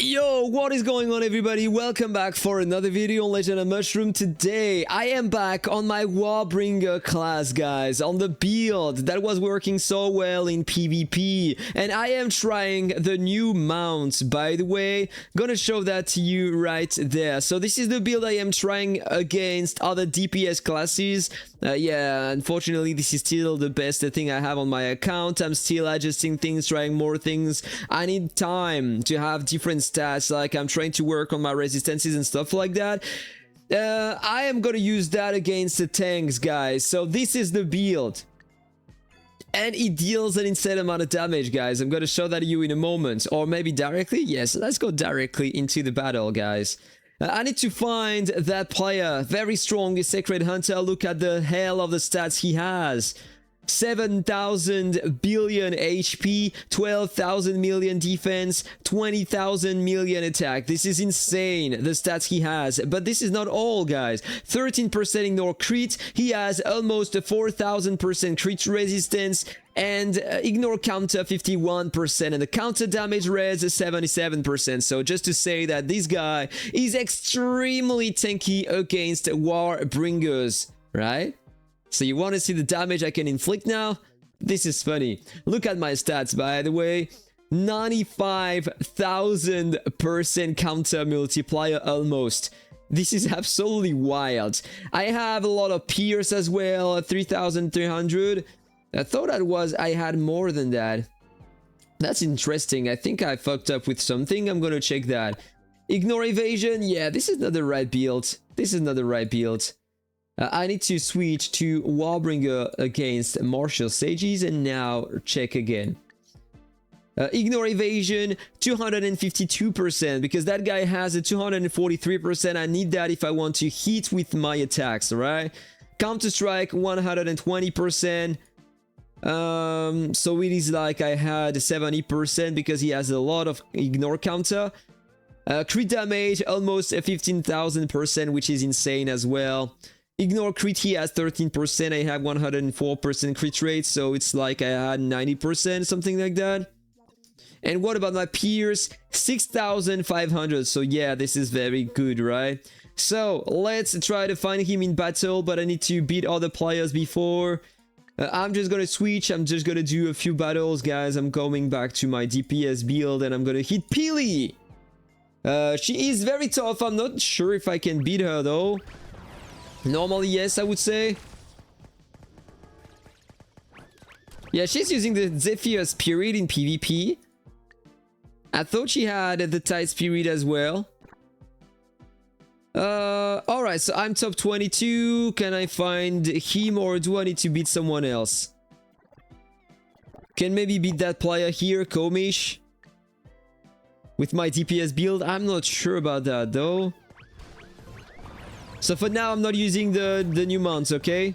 Yo, what is going on, everybody? Welcome back for another video on Legend of Mushroom. Today I am back on my Warbringer class, guys, on the build that was working so well in PvP, and I am trying the new mount, by the way. Gonna show that to you right there. So this is the build I am trying against other DPS classes. Yeah, unfortunately this is still the best thing I have on my account. I'm still adjusting things, trying more things. I need time to have different stats, like I'm trying to work on my resistances and stuff like that. I am gonna use that against the tanks, guys. So this is the build, and it deals an insane amount of damage, guys. I'm gonna show that to you in a moment, or maybe directly. Yes, let's go directly into the battle, guys. I need to find that player. Very strong, Sacred Hunter. Look at the hell of the stats he has. 7,000 billion HP, 12,000 million defense, 20,000 million attack. This is insane, the stats he has. But this is not all, guys. 13% ignore crit. He has almost a 4,000% crit resistance. And ignore counter 51%, and the counter damage res 77%. So just to say that this guy is extremely tanky against Warbringers, right? So you want to see the damage I can inflict now? This is funny. Look at my stats, by the way. 95,000% counter multiplier almost. This is absolutely wild. I have a lot of pierce as well, 3,300. I thought I had more than that. That's interesting. I think I fucked up with something. I'm gonna check that. Ignore evasion. Yeah, this is not the right build. This is not the right build. I need to switch to Warbringer against Martial Sages and now check again. Ignore evasion, 252%, because that guy has a 243%. I need that if I want to hit with my attacks, alright? Counter strike, 120%. So it is like I had 70% because he has a lot of ignore counter. Crit damage, almost 15,000%, which is insane as well. Ignore crit, he has 13%. I have 104% crit rate, so it's like I had 90%, something like that. And what about my pierce? 6,500. So yeah, this is very good, right? So let's try to find him in battle, but I need to beat other players before. I'm just gonna switch. I'm just gonna do a few battles, guys. I'm going back to my DPS build and I'm gonna hit Pili. She is very tough. I'm not sure if I can beat her though. Normally, yes, I would say. Yeah, she's using the Zephyr Spirit in PvP. I thought she had the Tide Spirit as well. Alright, so I'm top 22. Can I find him or do I need to beat someone else? Can maybe beat that player here, Komish. With my DPS build, I'm not sure about that though. So for now, I'm not using the new mounts, okay?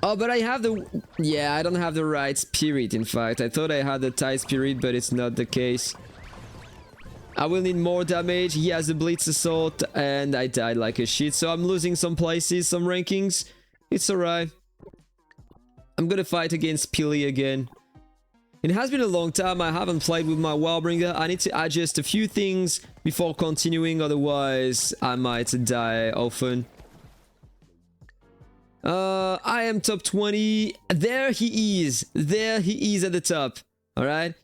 Oh, but I have the... Yeah, I don't have the right spirit, in fact. I thought I had the Tide Spirit, but it's not the case. I will need more damage. He has a Blitz Assault, and I died like a shit. So I'm losing some places, some rankings. It's alright. I'm gonna fight against Pili again. It has been a long time. I haven't played with my Warbringer. I need to adjust a few things before continuing, otherwise I might die often. I am top 20. There he is. There he is at the top. Alright?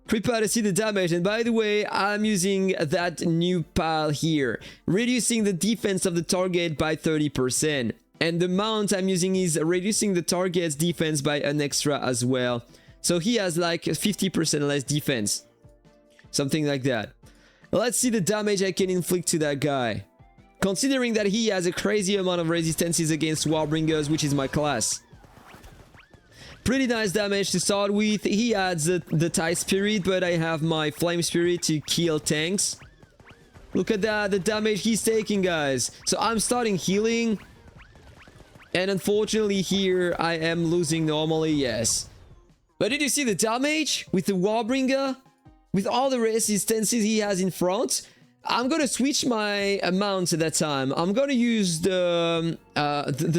Prepare to see the damage. And by the way, I'm using that new pal here, reducing the defense of the target by 30%. And the mount I'm using is reducing the target's defense by an extra as well. So he has like 50% less defense. Something like that. Let's see the damage I can inflict to that guy. Considering that he has a crazy amount of resistances against Warbringers, which is my class. Pretty nice damage to start with. He adds the Tide Spirit, but I have my Flame Spirit to kill tanks. Look at that, the damage he's taking, guys. So I'm starting healing. And unfortunately here, I am losing normally, yes. But did you see the damage with the Warbringer? With all the resistances he has in front? I'm gonna switch my mount at that time. I'm gonna use the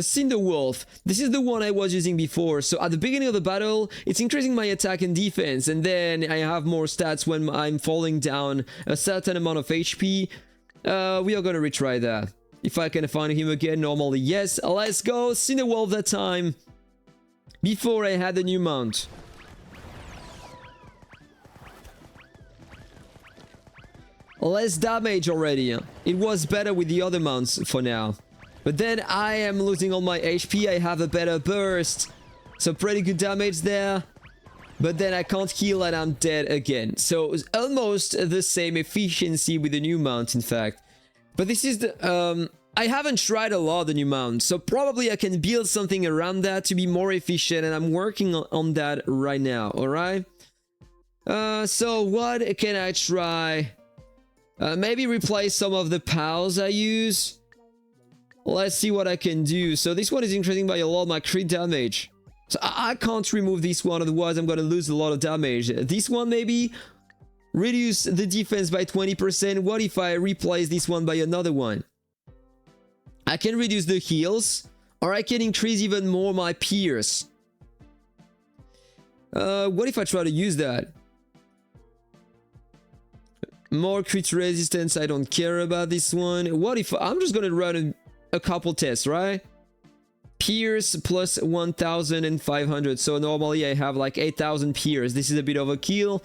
Cinder Wolf. This is the one I was using before. So at the beginning of the battle, it's increasing my attack and defense, and then I have more stats when I'm falling down a certain amount of HP. We are gonna retry that. If I can find him again, normally yes. Let's go, Cinder Wolf that time. Before I had the new mount. Less damage already. It was better with the other mounts for now. But then I am losing all my HP. I have a better burst. So pretty good damage there. But then I can't heal and I'm dead again. So it's almost the same efficiency with the new mount, in fact. But this is the... I haven't tried a lot the new mount. So probably I can build something around that to be more efficient. And I'm working on that right now. Alright? So what can I try? Maybe replace some of the pals I use. Let's see what I can do. So this one is increasing by a lot my crit damage. So I can't remove this one, otherwise I'm gonna lose a lot of damage. This one maybe reduce the defense by 20%. What if I replace this one by another one? I can reduce the heals, or I can increase even more my pierce. What if I try to use that? More crit resistance, I don't care about this one. What if I'm just gonna run a couple tests, right? Pierce plus 1,500. So normally I have like 8,000 pierce. This is a bit of a kill.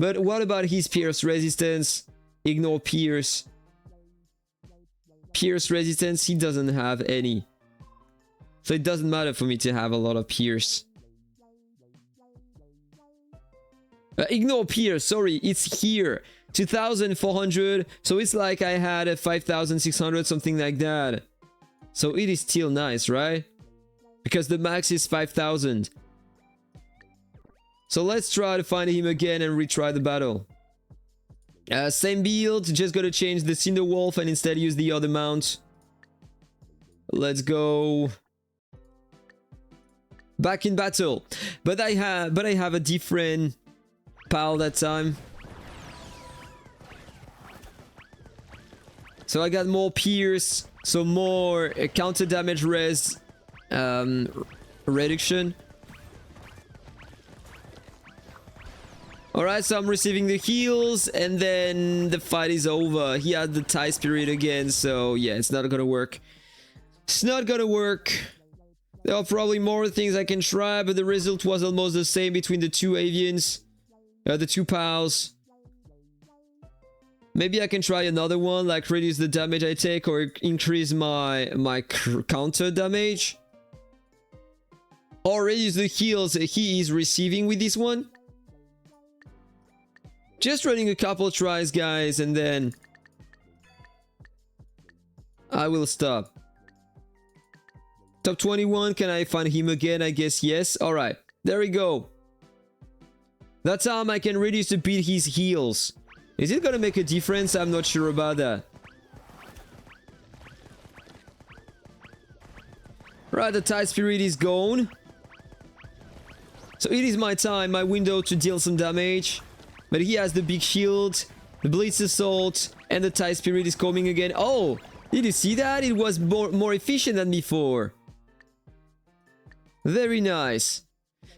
But what about his pierce resistance? Ignore pierce. Pierce resistance, he doesn't have any. So it doesn't matter for me to have a lot of pierce. Ignore pierce, sorry, it's here. 2,400, so it's like I had 5,600, something like that. So it is still nice, right? Because the max is 5,000. So let's try to find him again and retry the battle. Same build, just gotta change the Cinder Wolf and instead use the other mount. Let's go. Back in battle. But I have a different pal that time. So I got more pierce, so more counter damage res reduction. Alright, so I'm receiving the heals, and then the fight is over. He had the tie spirit again, so yeah, it's not gonna work. It's not gonna work. There are probably more things I can try, but the result was almost the same between the two avians. The two pals. Maybe I can try another one, like reduce the damage I take or increase my counter damage. Or reduce the heals he is receiving with this one. Just running a couple tries, guys, and then I will stop. Top 21, can I find him again? I guess yes. Alright, there we go. That time I can reduce a bit his heals. Is it gonna make a difference? I'm not sure about that. Right, the Tide Spirit is gone. So it is my time, my window to deal some damage. But he has the big shield, the Blitz Assault, and the Tide Spirit is coming again. Oh, did you see that? It was more efficient than before. Very nice.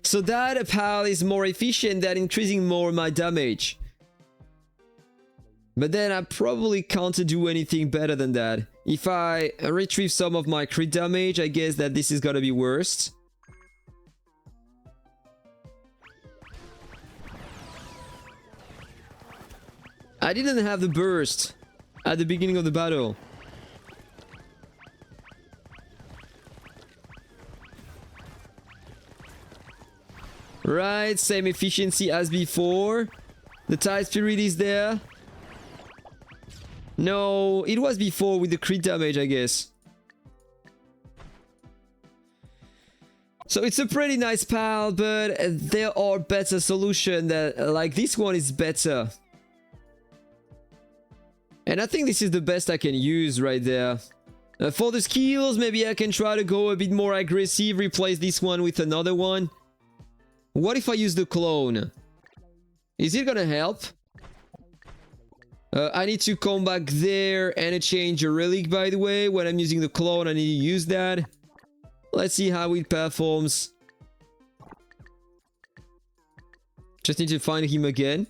So that pal is more efficient than increasing more my damage. But then I probably can't do anything better than that. If I retrieve some of my crit damage, I guess that this is gonna be worse. I didn't have the burst at the beginning of the battle. Right, same efficiency as before. The Tide Spirit is there. No, it was before with the crit damage, I guess. So it's a pretty nice pal, but there are better solutions that, like this one is better. And I think this is the best I can use right there. For the skills, maybe I can try to go a bit more aggressive, replace this one with another one. What if I use the clone? Is it gonna help? I need to come back there and change a relic, by the way. When I'm using the clone, I need to use that. Let's see how it performs. Just need to find him again.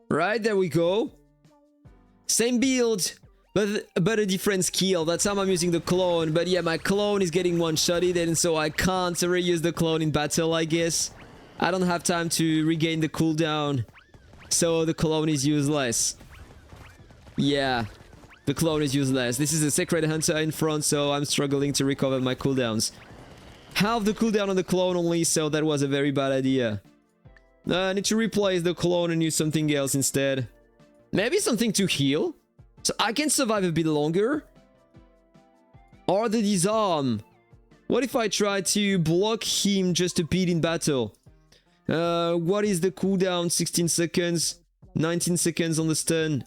Right, there we go. Same build, but a different skill. That's how I'm using the clone. But yeah, my clone is getting one-shotted, and so I can't reuse the clone in battle, I guess. I don't have time to regain the cooldown, so the clone is useless. Yeah, the clone is useless. This is a Sacred Hunter in front, so I'm struggling to recover my cooldowns. Half the cooldown on the clone only, so that was a very bad idea. I need to replace the clone and use something else instead. Maybe something to heal, so I can survive a bit longer. Or the disarm. What if I try to block him just a bit in battle? What is the cooldown? 16 seconds. 19 seconds on the stun.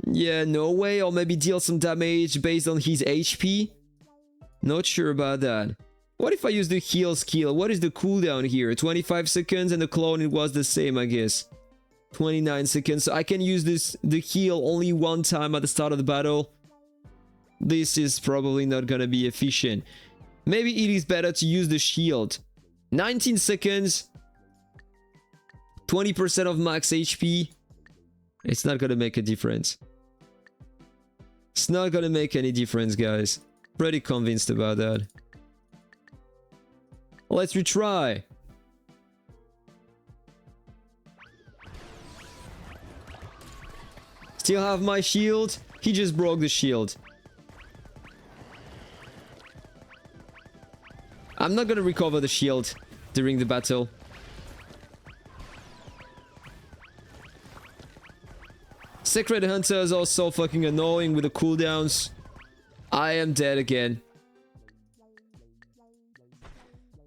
Yeah, no way. Or maybe deal some damage based on his HP. Not sure about that. What if I use the heal skill? What is the cooldown here? 25 seconds, and the clone, it was the same, I guess. 29 seconds. So I can use the heal only one time at the start of the battle. This is probably not gonna be efficient. Maybe it is better to use the shield. 19 seconds. 20% of max HP. It's not gonna make a difference. It's not gonna make any difference, guys. Pretty convinced about that. Let's retry. Still have my shield. He just broke the shield. I'm not gonna recover the shield during the battle. Sacred Hunters are so fucking annoying with the cooldowns. I am dead again.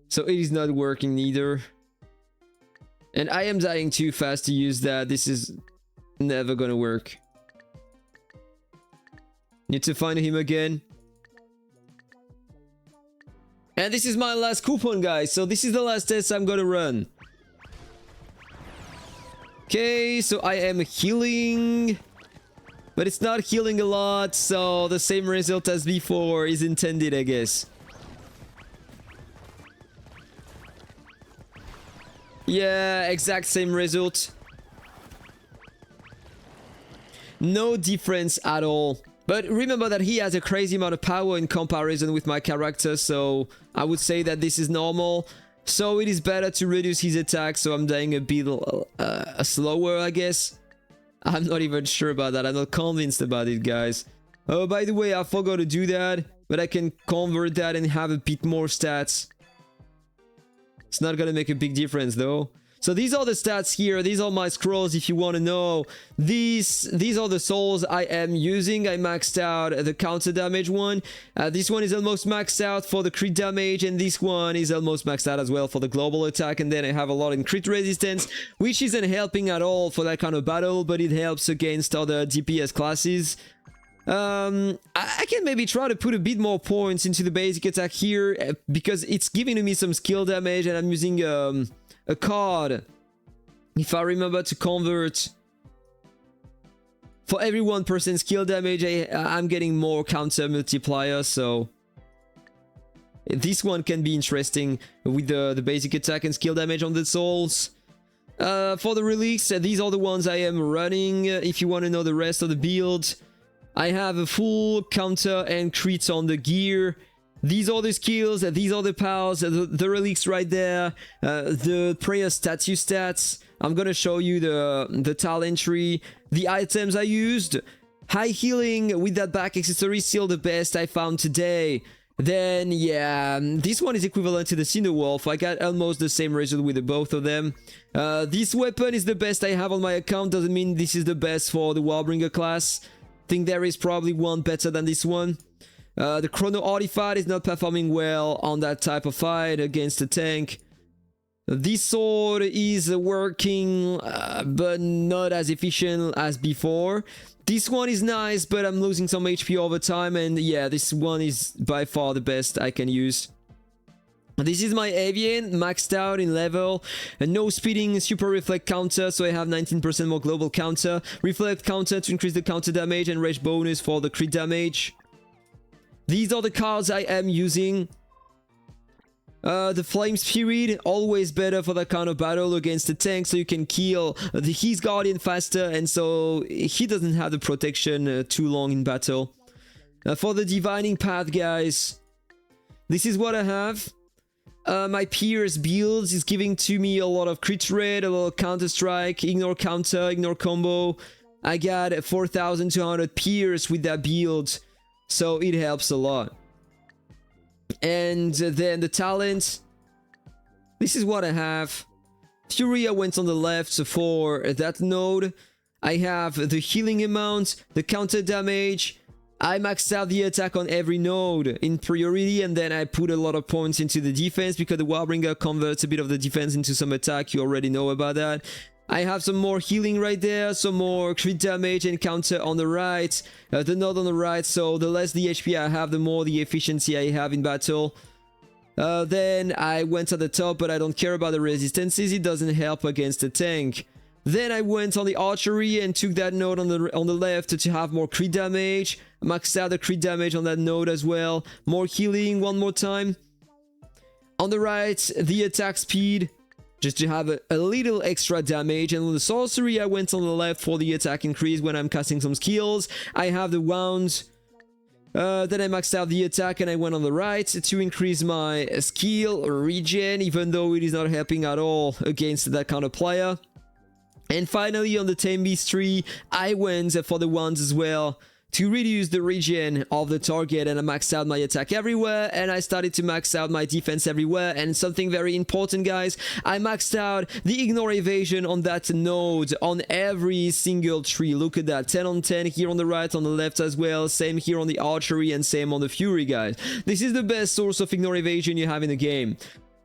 So it is not working neither. And I am dying too fast to use that. This is never gonna work. Need to find him again. And this is my last coupon, guys. So this is the last test I'm gonna run. Okay, so I am healing. But it's not healing a lot, so the same result as before is intended, I guess. Yeah, exact same result. No difference at all. But remember that he has a crazy amount of power in comparison with my character, so I would say that this is normal. So it is better to reduce his attack, so I'm dying a bit slower, I guess. I'm not even sure about that. I'm not convinced about it, guys. Oh, by the way, I forgot to do that, but I can convert that and have a bit more stats. It's not gonna make a big difference, though. So these are the stats here. These are my scrolls if you want to know. These are the souls I am using. I maxed out the counter damage one. This one is almost maxed out for the crit damage, and this one is almost maxed out as well for the global attack. And then I have a lot in crit resistance, which isn't helping at all for that kind of battle, but it helps against other DPS classes. I can maybe try to put a bit more points into the basic attack here, because it's giving me some skill damage, and I'm using a card, if I remember, to convert. For every 1% skill damage, I'm getting more counter multiplier, so this one can be interesting with the basic attack and skill damage on the souls. For the relics, these are the ones I am running. If you want to know the rest of the build, I have a full counter and crit on the gear. These are the skills, these are the powers, the relics right there, the prayer statue stats. I'm gonna show you the talent tree, the items I used. High healing with that back accessory, still the best I found today. Then, yeah, this one is equivalent to the Cinder Wolf. I got almost the same result with the both of them. This weapon is the best I have on my account, doesn't mean this is the best for the Warbringer class. Think there is probably one better than this one. The Chrono Artifact is not performing well on that type of fight against a tank. This sword is working, but not as efficient as before. This one is nice, but I'm losing some HP over time, and yeah, this one is by far the best I can use. This is my avian, maxed out in level, and no speeding, super reflect counter, so I have 19% more global counter, reflect counter to increase the counter damage, and rage bonus for the crit damage. These are the cards I am using. The Flame Spirit, always better for that kind of battle against the tank, so you can kill his Guardian faster, and so he doesn't have the protection too long in battle. For the Divining Path, guys, this is what I have. My Pierce builds is giving to me a lot of crit rate, a lot of counter strike, ignore counter, ignore combo. I got 4,200 Pierce with that build, so it helps a lot. And then the talent, this is what I have. Fury, I went on the left, so for that node, I have the healing amount, the counter damage. I maxed out the attack on every node in priority, and then I put a lot of points into the defense because the Warbringer converts a bit of the defense into some attack. You already know about that. I have some more healing right there, some more crit damage and counter on the right, the node on the right, so the less the HP I have, the more the efficiency I have in battle. Then I went at the top, but I don't care about the resistances, it doesn't help against the tank. Then I went on the archery and took that node on the left to have more crit damage. Maxed out the crit damage on that node as well. More healing one more time. On the right, the attack speed, just to have a little extra damage. And on the sorcery, I went on the left for the attack increase when I'm casting some skills. I have the wounds. Then I maxed out the attack and I went on the right to increase my skill regen, even though it is not helping at all against that kind of player. And finally, on the Tame Beast tree, I went for the wands as well to reduce the regen of the target, and I maxed out my attack everywhere, and I started to max out my defense everywhere. And something very important, guys, I maxed out the ignore evasion on that node on every single tree. Look at that, 10 on 10 here on the right, on the left as well, same here on the archery, and same on the fury, guys. This is the best source of ignore evasion you have in the game.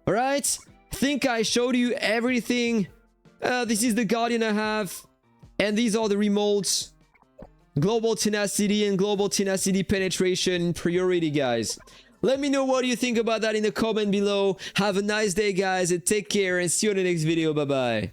Alright, think I showed you everything. This is the Guardian I have, and these are the remotes. Global tenacity and global tenacity penetration in priority, guys. Let me know what you think about that in the comment below. Have a nice day, guys, and take care, and see you in the next video. Bye bye.